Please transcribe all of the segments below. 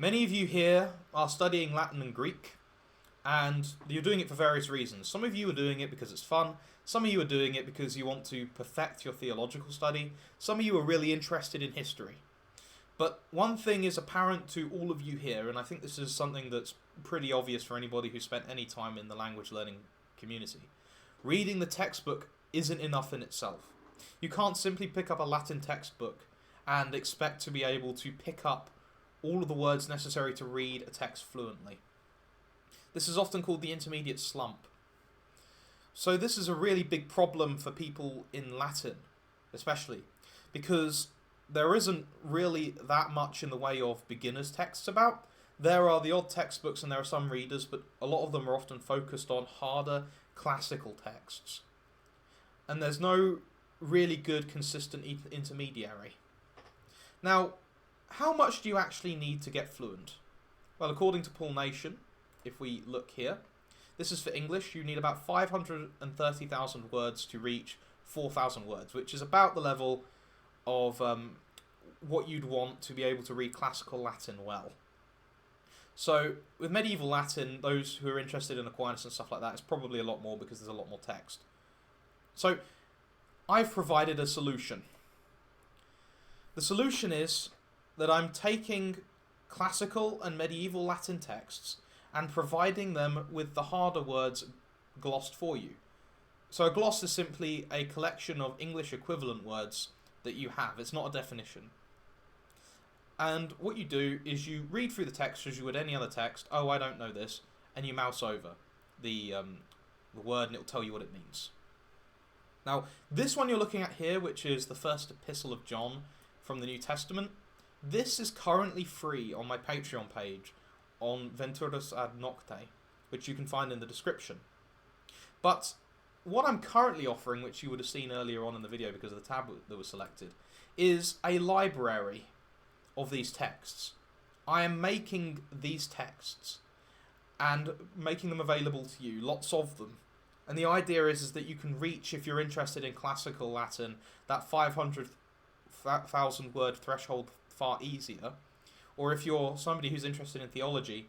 Many of you here are studying Latin and Greek, and you're doing it for various reasons. Some of you are doing it because it's fun, some of you are doing it because you want to perfect your theological study, some of you are really interested in history. But one thing is apparent to all of you here, and I think this is something that's pretty obvious for anybody who spent any time in the language learning community. Reading the textbook isn't enough in itself. You can't simply pick up a Latin textbook and expect to be able to pick up all of the words necessary to read a text fluently. This is often called the intermediate slump. So this is a really big problem for people in Latin, especially, because there isn't really that much in the way of beginners' texts about. There are the odd textbooks and there are some readers, but a lot of them are often focused on harder classical texts. And there's no really good, consistent intermediary. Now, how much do you actually need to get fluent? Well, according to Paul Nation, if we look here, this is for English, you need about 530,000 words to reach 4,000 words, which is about the level of what you'd want to be able to read classical Latin well. So, with medieval Latin, those who are interested in Aquinas and stuff like that, it's probably a lot more because there's a lot more text. So, I've provided a solution. The solution is that I'm taking classical and medieval Latin texts and providing them with the harder words glossed for you. So a gloss is simply a collection of English equivalent words that you have. It's not a definition. And what you do is you read through the text as you would any other text. Oh, I don't know this. And you mouse over the word and it'll tell you what it means. Now, this one you're looking at here, which is the first epistle of John from the New Testament, this is currently free on my Patreon page on Venturas ad Nocte, which you can find in the description. But what I'm currently offering, which you would have seen earlier on in the video because of the tab that was selected, is a library of these texts. I am making these texts and making them available to you, lots of them. And the idea is that you can reach, if you're interested in classical Latin, that 500,000 word threshold far easier. Or if you're somebody who's interested in theology,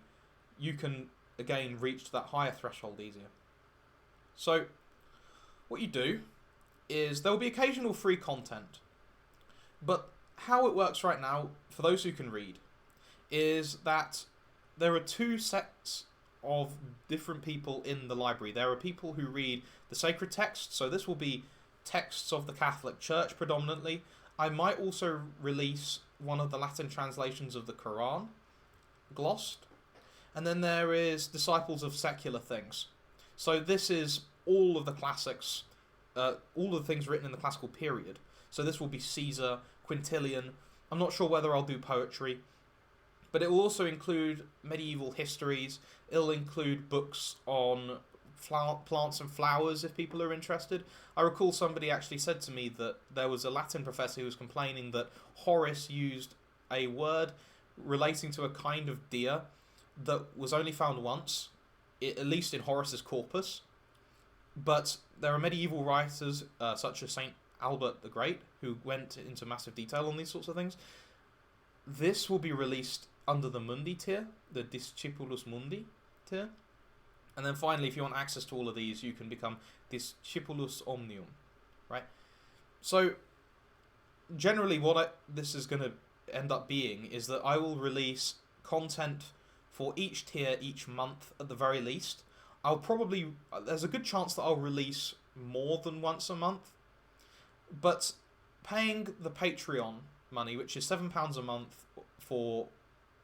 you can, again, reach that higher threshold easier. So, what you do is there will be occasional free content. But how it works right now, for those who can read, is that there are two sets of different people in the library. There are people who read the sacred texts, so this will be texts of the Catholic Church predominantly. I might also release one of the Latin translations of the Quran, glossed. And then there is disciples of secular things. So this is all of the classics, all of the things written in the classical period. So this will be Caesar, Quintilian. I'm not sure whether I'll do poetry. But it will also include medieval histories. It'll include books on plants and flowers if people are interested. I recall somebody actually said to me that there was a Latin professor who was complaining that Horace used a word relating to a kind of deer that was only found once, at least in Horace's corpus. But there are medieval writers such as Saint Albert the Great who went into massive detail on these sorts of things. This will be released under the Mundi tier, the Discipulus Mundi tier. And then finally, if you want access to all of these, you can become Discipulus Omnium, right? So, generally what this is going to end up being is that I will release content for each tier each month at the very least. There's a good chance that I'll release more than once a month. But paying the Patreon money, which is £7 a month for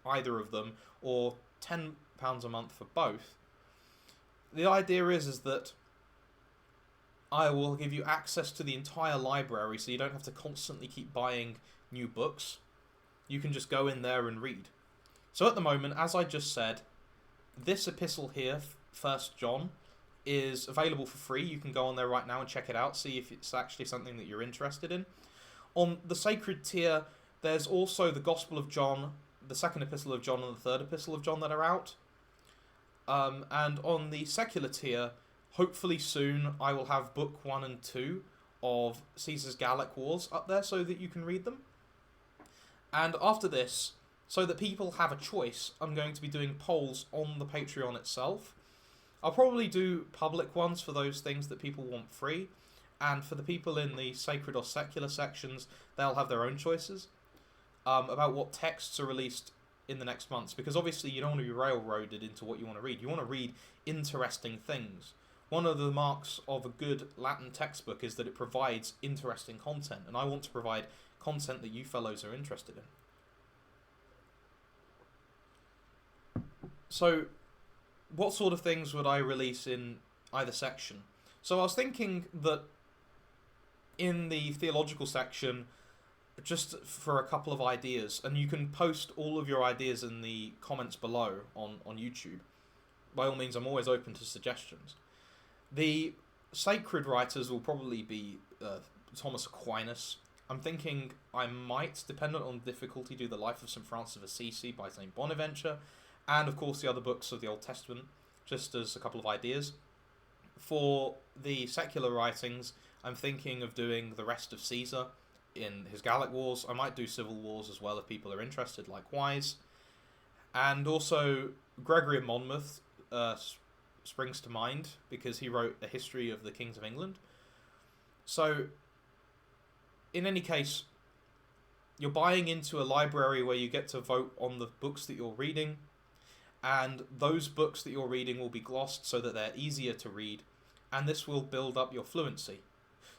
either of them, or £10 a month for both, the idea is that I will give you access to the entire library so you don't have to constantly keep buying new books. You can just go in there and read. So at the moment, as I just said, this epistle here, 1 John, is available for free. You can go on there right now and check it out, see if it's actually something that you're interested in. On the sacred tier, there's also the Gospel of John, the second epistle of John, and the third epistle of John that are out. And on the secular tier, hopefully soon, I will have book 1 and 2 of Caesar's Gallic Wars up there so that you can read them. And after this, so that people have a choice, I'm going to be doing polls on the Patreon itself. I'll probably do public ones for those things that people want free, and for the people in the sacred or secular sections, they'll have their own choices about what texts are released in the next months, because obviously you don't want to be railroaded into what you want to read. You want to read interesting things. One of the marks of a good Latin textbook is that it provides interesting content, and I want to provide content that you fellows are interested in. So, what sort of things would I release in either section? So I was thinking that in the theological section, just for a couple of ideas, and you can post all of your ideas in the comments below on YouTube. By all means, I'm always open to suggestions. The sacred writers will probably be Thomas Aquinas. I'm thinking I might, dependent on difficulty, do the Life of St. Francis of Assisi by St. Bonaventure, and of course the other books of the Old Testament, just as a couple of ideas. For the secular writings, I'm thinking of doing the rest of Caesar in his Gallic Wars. I might do Civil Wars as well if people are interested, likewise. And also Gregory of Monmouth springs to mind because he wrote a history of the kings of England. So, in any case, you're buying into a library where you get to vote on the books that you're reading, and those books that you're reading will be glossed so that they're easier to read, and this will build up your fluency.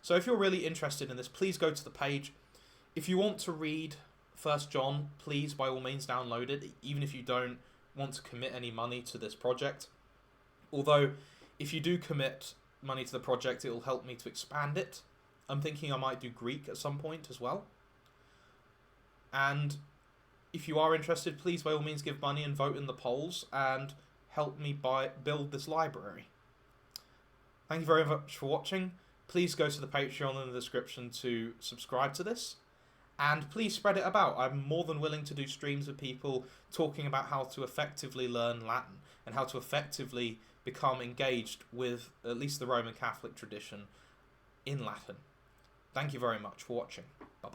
So if you're really interested in this, please go to the page. If you want to read 1 John, please by all means download it, even if you don't want to commit any money to this project. Although, if you do commit money to the project, it will help me to expand it. I'm thinking I might do Greek at some point as well. And if you are interested, please by all means give money and vote in the polls and help me build this library. Thank you very much for watching. Please go to the Patreon in the description to subscribe to this. And please spread it about. I'm more than willing to do streams with people talking about how to effectively learn Latin and how to effectively become engaged with at least the Roman Catholic tradition in Latin. Thank you very much for watching. Bye-bye.